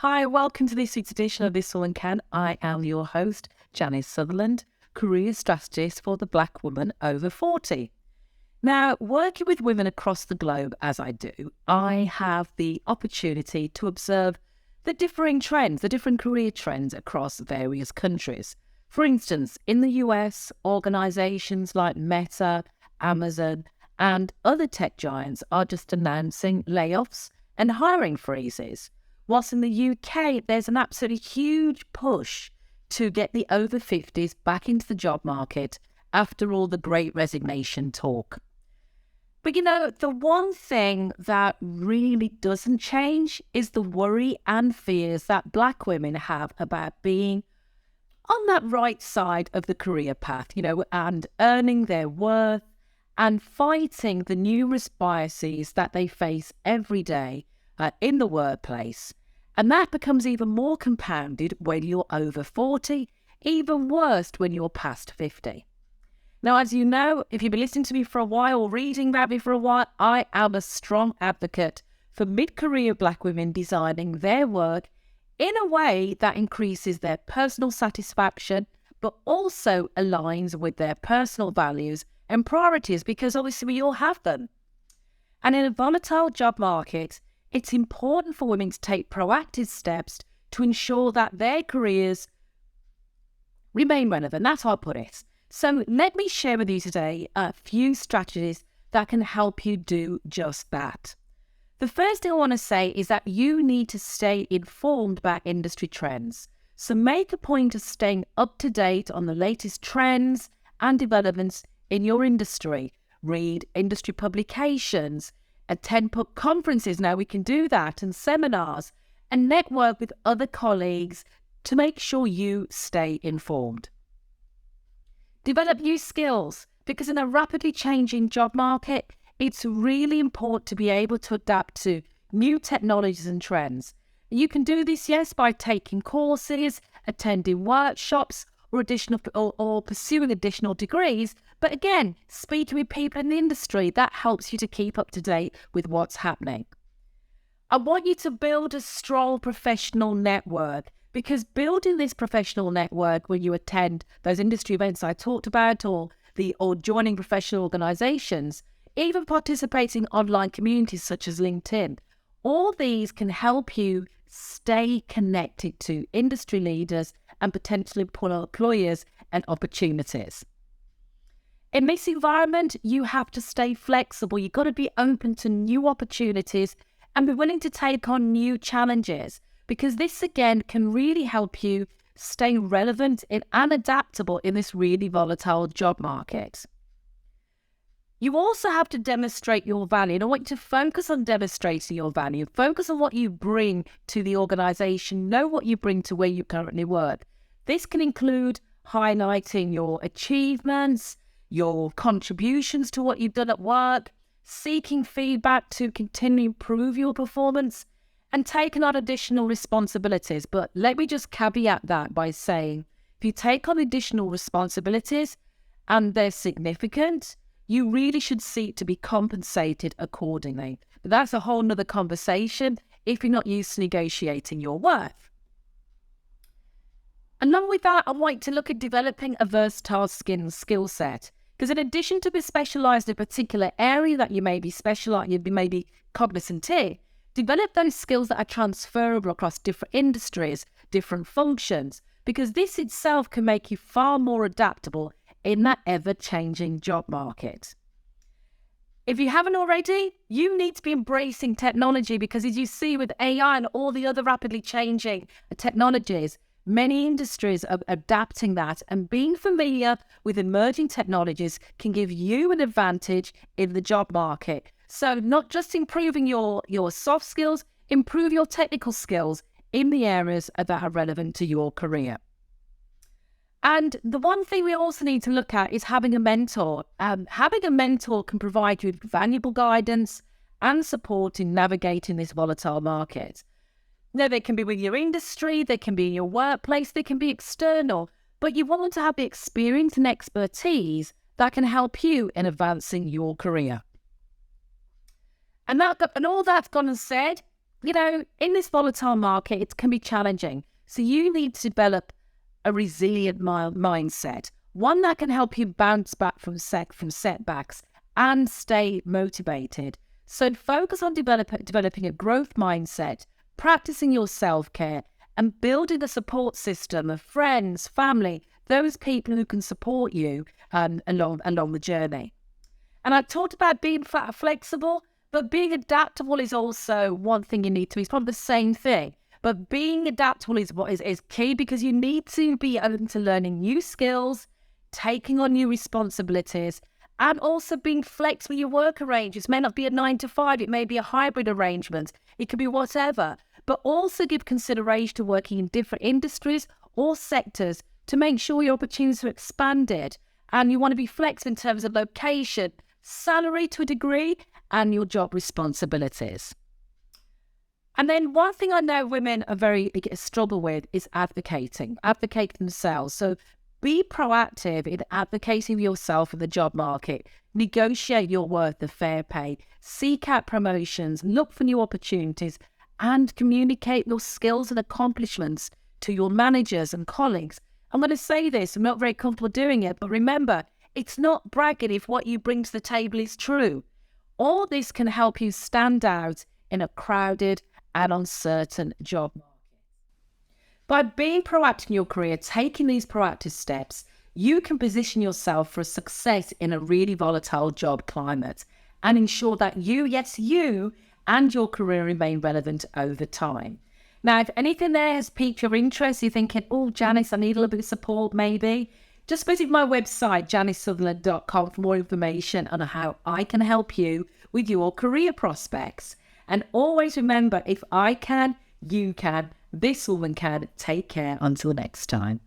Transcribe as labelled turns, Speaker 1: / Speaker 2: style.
Speaker 1: Hi, welcome to this week's edition of This Woman Can. I am your host, Janice Sutherland, career strategist for the Black woman over 40. Now, working with women across the globe as I do, I have the opportunity to observe the differing trends, the different career trends across various countries. For instance, in the US, organizations like Meta, Amazon, and other tech giants are just announcing layoffs and hiring freezes. Whilst in the UK, there's an absolutely huge push to get the over 50s back into the job market after all the great resignation talk. But the one thing that really doesn't change is the worry and fears that Black women have about being on that right side of the career path, and earning their worth and fighting the numerous biases that they face every day in the workplace. And that becomes even more compounded when you're over 40, even worse when you're past 50. Now, as you know, if you've been listening to me for a while or reading about me for a while, I am a strong advocate for mid-career Black women designing their work in a way that increases their personal satisfaction, but also aligns with their personal values and priorities, because obviously we all have them. And in a volatile job market, it's important for women to take proactive steps to ensure that their careers remain relevant. That's how I put it. So let me share with you today a few strategies that can help you do just that. The first thing I want to say is that you need to stay informed about industry trends. So make a point of staying up to date on the latest trends and developments in your industry. Read industry publications, attend conferences, now we can do that, and seminars, and network with other colleagues to make sure you stay informed. Develop new skills, because in a rapidly changing job market, it's really important to be able to adapt to new technologies and trends. You can do this, yes, by taking courses, attending workshops, or pursuing additional degrees. But again, speaking with people in the industry, that helps you to keep up to date with what's happening. I want you to build a strong professional network, because building this professional network when you attend those industry events I talked about, or joining professional organizations, even participating in online communities such as LinkedIn, all these can help you stay connected to industry leaders and potentially employers and opportunities. In this environment, you have to stay flexible. You've got to be open to new opportunities and be willing to take on new challenges, because this, again, can really help you stay relevant and adaptable in this really volatile job market. You also have to demonstrate your value. And I want you to focus on demonstrating your value. Focus on what you bring to the organization. Know what you bring to where you currently work. This can include highlighting your achievements, your contributions to what you've done at work, seeking feedback to continue to improve your performance, and taking on additional responsibilities. But let me just caveat that by saying, if you take on additional responsibilities and they're significant, you really should seek to be compensated accordingly. But that's a whole nother conversation if you're not used to negotiating your worth. Along with that, I want to look at developing a versatile skill set. Because in addition to be specialised in a particular area that you may be cognizant in, develop those skills that are transferable across different industries, different functions, because this itself can make you far more adaptable in that ever-changing job market. If you haven't already, you need to be embracing technology, because as you see with AI and all the other rapidly changing technologies, many industries are adapting that, and being familiar with emerging technologies can give you an advantage in the job market. So not just improving your soft skills, improve your technical skills in the areas that are relevant to your career. And the one thing we also need to look at is having a mentor. Having a mentor can provide you with valuable guidance and support in navigating this volatile market. Now, they can be with your industry, they can be in your workplace, they can be external, but you want to have the experience and expertise that can help you in advancing your career. And all that's gone and said, in this volatile market, it can be challenging. So you need to develop a resilient mindset, one that can help you bounce back from setbacks and stay motivated. So focus on developing a growth mindset, practicing your self-care, and building a support system of friends, family, those people who can support you along the journey. And I talked about being flexible, but being adaptable is also one thing you need to be. It's probably the same thing. But being adaptable is what is key, because you need to be open to learning new skills, taking on new responsibilities, and also being flexible with your work arrangements. It may not be a 9 to 5, it may be a hybrid arrangement. It could be whatever. But also give consideration to working in different industries or sectors to make sure your opportunities are expanded. And you want to be flexible in terms of location, salary to a degree, and your job responsibilities. And then one thing I know women are very struggle with is advocating themselves. So be proactive in advocating for yourself in the job market. Negotiate your worth of fair pay. Seek out promotions. Look for new opportunities. And communicate your skills and accomplishments to your managers and colleagues. I'm going to say this, I'm not very comfortable doing it, but remember, it's not bragging if what you bring to the table is true. All this can help you stand out in a crowded and uncertain job market. By being proactive in your career, taking these proactive steps, you can position yourself for success in a really volatile job climate and ensure that you and your career remain relevant over time. Now, if anything there has piqued your interest, you're thinking, oh, Janice, I need a little bit of support maybe, just visit my website, janicesutherland.com, for more information on how I can help you with your career prospects. And always remember, if I can, you can. This woman can. Take care until next time.